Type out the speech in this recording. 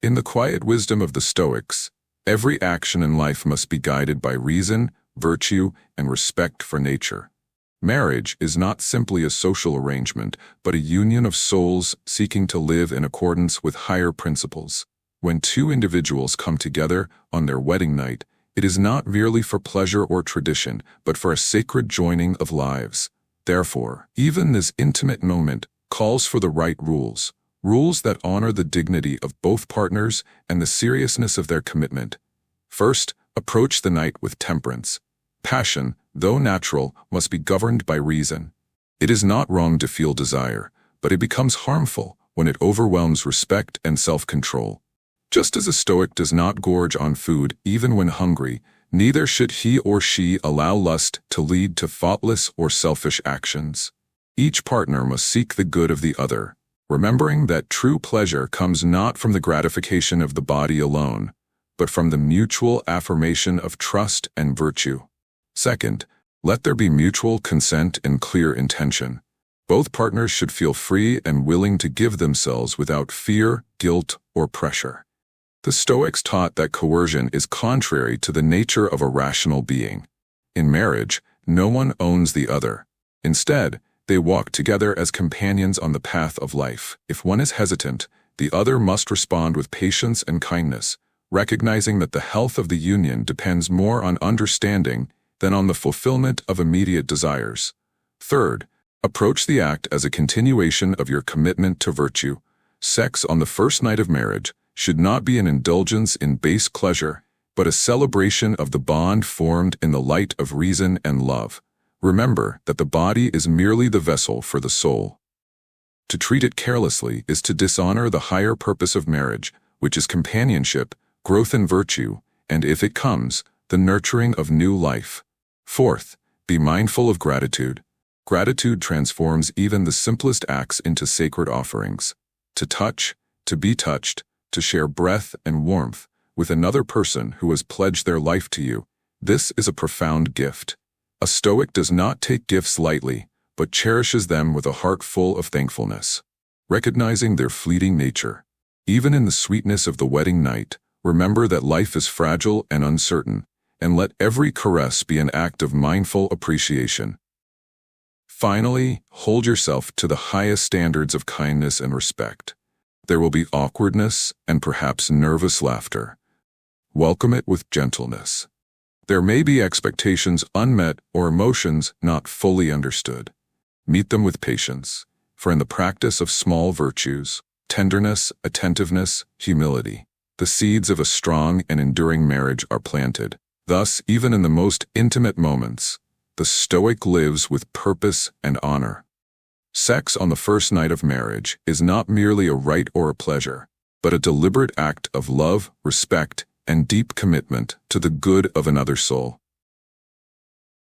In the quiet wisdom of the Stoics, every action in life must be guided by reason, virtue, and respect for nature. Marriage is not simply a social arrangement, but a union of souls seeking to live in accordance with higher principles. When two individuals come together on their wedding night, it is not merely for pleasure or tradition, but for a sacred joining of lives. Therefore, even this intimate moment calls for the right rules, rules that honor the dignity of both partners and the seriousness of their commitment. First, approach the night with temperance. Passion, though natural, must be governed by reason. It is not wrong to feel desire, but it becomes harmful when it overwhelms respect and self-control. Just as a Stoic does not gorge on food even when hungry, neither should he or she allow lust to lead to thoughtless or selfish actions. Each partner must seek the good of the other, remembering that true pleasure comes not from the gratification of the body alone, but from the mutual affirmation of trust and virtue. Second, let there be mutual consent and clear intention. Both partners should feel free and willing to give themselves without fear, guilt, or pressure. The Stoics taught that coercion is contrary to the nature of a rational being. In marriage, no one owns the other. Instead, they walk together as companions on the path of life. If one is hesitant, the other must respond with patience and kindness, recognizing that the health of the union depends more on understanding than on the fulfillment of immediate desires. Third, approach the act as a continuation of your commitment to virtue. Sex on the first night of marriage should not be an indulgence in base pleasure, but a celebration of the bond formed in the light of reason and love. Remember that the body is merely the vessel for the soul. To treat it carelessly is to dishonor the higher purpose of marriage, which is companionship, growth in virtue, and if it comes, the nurturing of new life. Fourth, be mindful of gratitude. Gratitude transforms even the simplest acts into sacred offerings. To touch, to be touched, to share breath and warmth with another person who has pledged their life to you, this is a profound gift. A Stoic does not take gifts lightly, but cherishes them with a heart full of thankfulness. Recognizing their fleeting nature, even in the sweetness of the wedding night, remember that life is fragile and uncertain, and let every caress be an act of mindful appreciation. Finally, hold yourself to the highest standards of kindness and respect. There will be awkwardness and perhaps nervous laughter. Welcome it with gentleness. There may be expectations unmet or emotions not fully understood. Meet them with patience, for in the practice of small virtues, tenderness, attentiveness, humility, the seeds of a strong and enduring marriage are planted. Thus, even in the most intimate moments, the Stoic lives with purpose and honor. Sex on the first night of marriage is not merely a rite or a pleasure, but a deliberate act of love, respect, and deep commitment to the good of another soul.